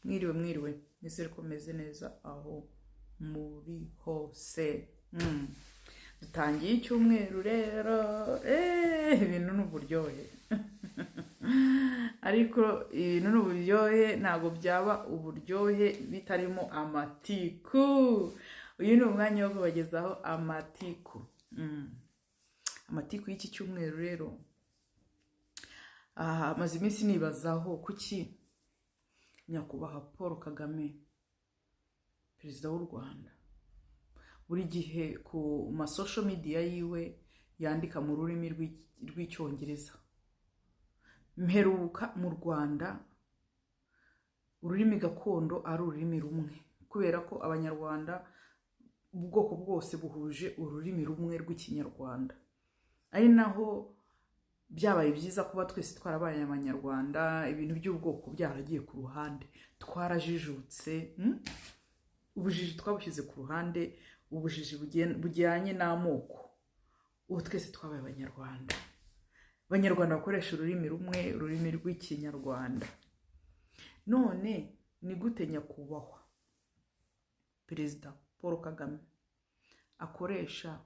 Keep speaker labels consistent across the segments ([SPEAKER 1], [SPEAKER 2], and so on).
[SPEAKER 1] Mwiriwe nizere ko meze neza aho muri hose. Dutangiye icyumweru rero ibintu ni uburyohe ariko ibintu ni uburyohe, ntabwo byaba uburyohe bitarimo amatiku. Uyu ni umwanya wo kubagezaho amatiku. Amatiku y'iki cyumweru rero, maze iminsi nibazaho kuki nyakubahwa Paul Kagame, perezida w'u Rwanda, buri gihe ku social media yiwe yandika mu rurimi rw'icyongereza. Mperuka mu Rwanda ururimi gakondo ari ururimi rumwe, kubera ko abanyarwanda ubwoko bwose buhuje ururimi rumwe rw'ikinyarwanda, ari naho byabaye byiza kuba twese twarabaye abanyarwanda, ibintu by'ubwoko byaragiye ku ruhande, twarajijutse. Ubujiji twabushyize ku ruhande, ubujiji bujyanye n'amoko, ubu twese twabaye abanyarwanda. Abanyarwanda bakoresha ururimi rumwe, ururimi rw'ikinyarwanda. None ni gute nyakubahwa perezida Paul Kagame akoresha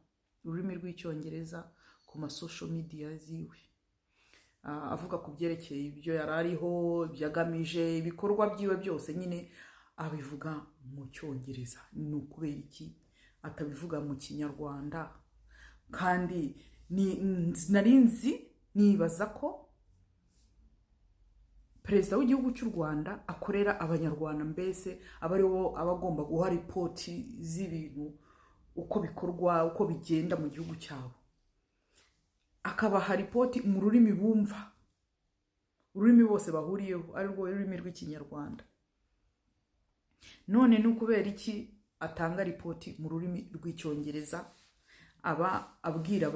[SPEAKER 1] ururimi rw'icyongereza ku social media ziwe, avuga ku byerekeye ibyo yari ariho, ibyo agamije, ibikorwa byiwe byose nyine abivuga mu cyongereza? Ni ukubera iki atabivuga mu kinyarwanda? Kandi nari nzi, nibaza ko perezida w'igihugu cy'u Rwanda akorera abanyarwanda, mbese aba aribo abagomba guha ripoti z'ibintu uko bikorwa, uko bigenda mu gihugu cyabo, akabaha ripoti mu rurimi bumva, ururimi bose bahuriyeho, ari rwo rurimi rw'ikinyarwanda. None ni ukubera iki atanga ripoti mu rurimi rw'icyongereza? Aba abwira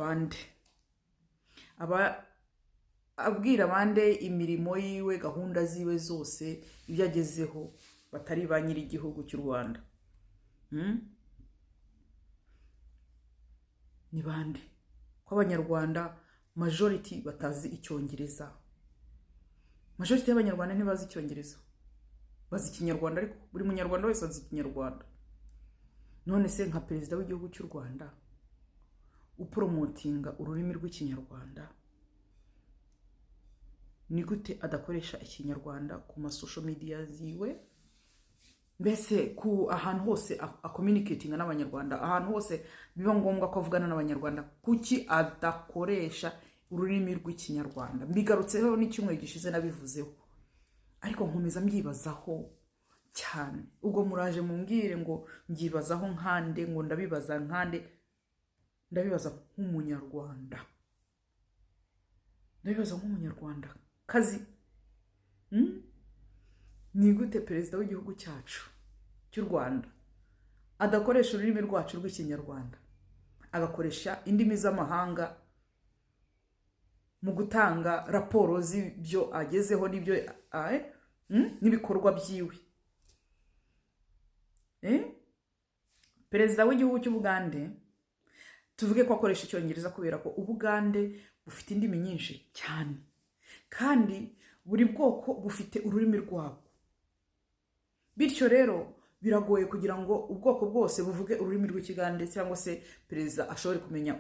[SPEAKER 1] abande imirimo yiwe, gahunda ziwe zose, ibyo agezeho, batari ba nyiri igihugu cy'u Rwanda. Ni bande? Ko abanyarwanda majority batazi icyongereza. Majority y'abanyarwanda ntibazi icyongereza, bazi ikinyarwanda, ariko buri munyarwanda wese azi ikinyarwanda. None se nka perezida w'igihugu cy'u Rwanda upromotinga ururimi rw'ikinyarwanda, ni gute adakoresha ikinyarwanda ku social media ziwe? Mbese ku ahantu hose communicatinga n'abanyarwanda, ahantu hose biba ngombwa ko avugana n'abanyarwanda, kuki adakoresha ururimi rw'ikinyarwanda? Mbigarutseho n'icyumweru gishize nabivuzeho, ariko nkomeza mbyibazaho cyane. Ubwo muraje mumbwire ngo mbyibazaho nkande, ngo ndabibaza nkande? Ndabibaza nk'umunyarwanda, ndabibaza nk'umunyarwanda kazi. Ni gute perezida w'igihugu cyacu cy'u Rwanda adakoresha ururimi rwacu rw'ikinyarwanda, agakoresha indimi z'amahanga mu gutanga raporo z'ibyo agezeho n'ibyo n'ibikorwa byiwe? Perezida w'igihugu cy'Ubugande, tuvuge ko akoresha icyongereza kubera ko Ubugande bufite indimi nyinshi cyane, kandi buri bwoko bufite ururimi rwabo. Bityo rero biragoye kugira ngo ubwoko bwose buvuge ururimi rw'Ikigande, cyangwa se perezida ashobore kumenya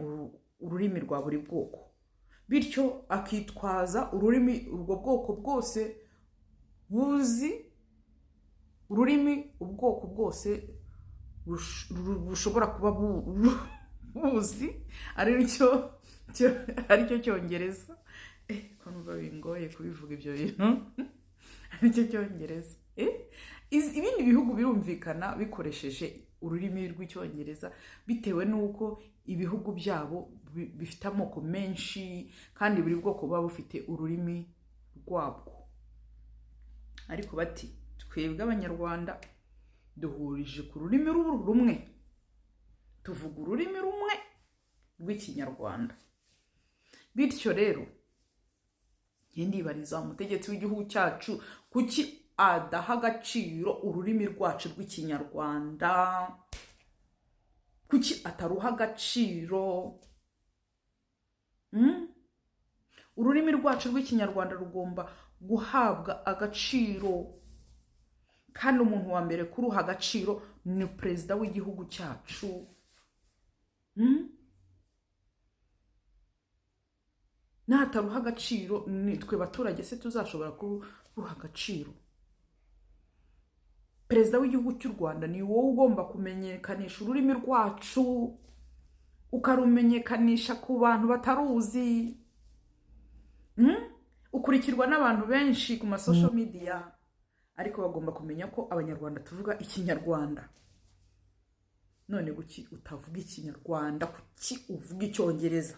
[SPEAKER 1] ururimi rwa buri bwoko. Bityo akitwaza ururimi ubwo bwoko bwose buzi, ururimi ubwoko bwose bushobora kuba buzi, aricyo cyongereza. Ko numva bingoye kubivuga ibyo bintu. Aricyo cyongereza. Ibindi bihugu birumvikana bikoresheje ururimi rw'icyongereza, bitewe n'uko ibihugu byabo bifite amoko menshi, kandi buri bwoko buba bufite ururimi rwabwo. Ariko bati twebwe abanyarwanda duhurije ku rurimi rumwe, tuvuga ururimi rumwe rw'ikinyarwanda. Bityo rero ndibariza umutegetsi w'igihugu cyacu, kuki adaha agaciro ururimi rwacu rw'ikinyarwanda? Kuki ataruha agaciro? ururimi rwacu rw'ikinyarwanda rugomba guhabwa agaciro, kandi umuntu wa mbere kuruha agaciro ni perezida w'igihugu cyacu. Nataruha agaciro nitwe baturage se tuzashobora kuruha agaciro? Perezida w'igihugu cy'u Rwanda ni wowe ugomba kumenyekanisha ururimi rwacu, ukarumenyekanisha ku bantu bataruzi. Ukurikirwa n'abantu benshi ku social media, ariko bagomba kumenya ko abanyarwanda tuvuga ikinyarwanda. None guki utavuga ikinyarwanda, kuki uvuga icyongereza?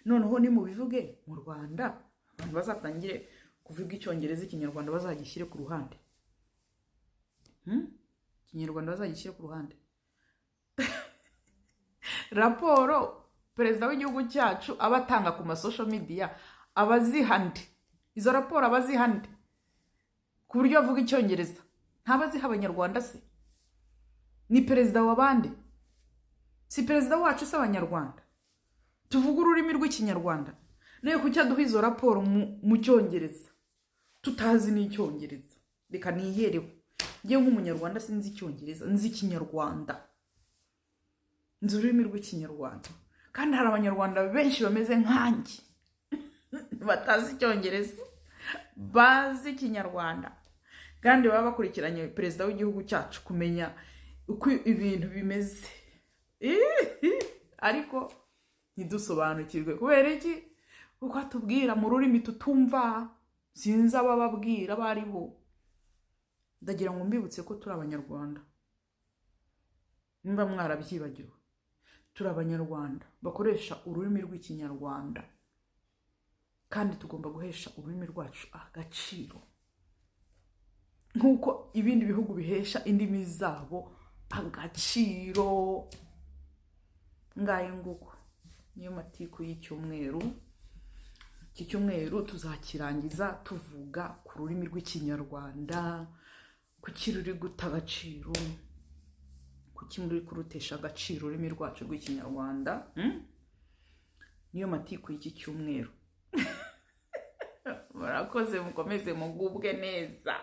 [SPEAKER 1] Noneho ni mu bivuge mu Rwanda abantu bazatangire kuvuga icyongereza, ikinyarwanda bazagishyire ku ruhande. Ikinyarwanda bazagishyire ku ruhande. Raporo perezida w'igihugu cyacu abatanga ku social media abazihande, izo raporo abazihande ku buryo avuga icyongereza, ntabaziha abanyarwanda se? Ni perezida w'abandi? Si perezida wacu se abanyarwanda? Tuvuga ururimi rw'ikinyarwanda, nayo kuki aduha izo raporo mu cyongereza tutazi n'icyongereza? Reka nihereho, njye nk'umunyarwanda sinzi icyongereza, nzi ikinyarwanda, nzi ururimi rw'ikinyarwanda. Kandi hari abanyarwanda benshi bameze nkanjye batazi icyongereza, bazi ikinyarwanda, kandi baba bakurikiranye perezida w'igihugu cyacu kumenya uko ibintu bimeze. Ariko ntidusobanukirwe. Kubera iki? Kuko atubwira mu rurimi tutumva, sinzi abababwira bari bo. Ndagira ngo mbibutse ko turi abanyarwanda, nimba mwarabyibagiwe. Turi abanyarwanda bakoresha ururimi rw'ikinyarwanda, kandi tugomba guhesha ururimi rwacu agaciro nk'uko ibindi bihugu bihesha indimi zabo agaciro. Ngaye nguko niyo matiku y'icyumweru. Iki cyumweru tuzakirangiza tuvuga ku rurimi rw'ikinyarwanda, kuki ruri guta agaciro, kuki muri kurutesha agaciro ururimi rwacu rw'ikinyarwanda. Niyo matiku y'iki cyumweru. Murakoze, mukomeze mugubwe neza.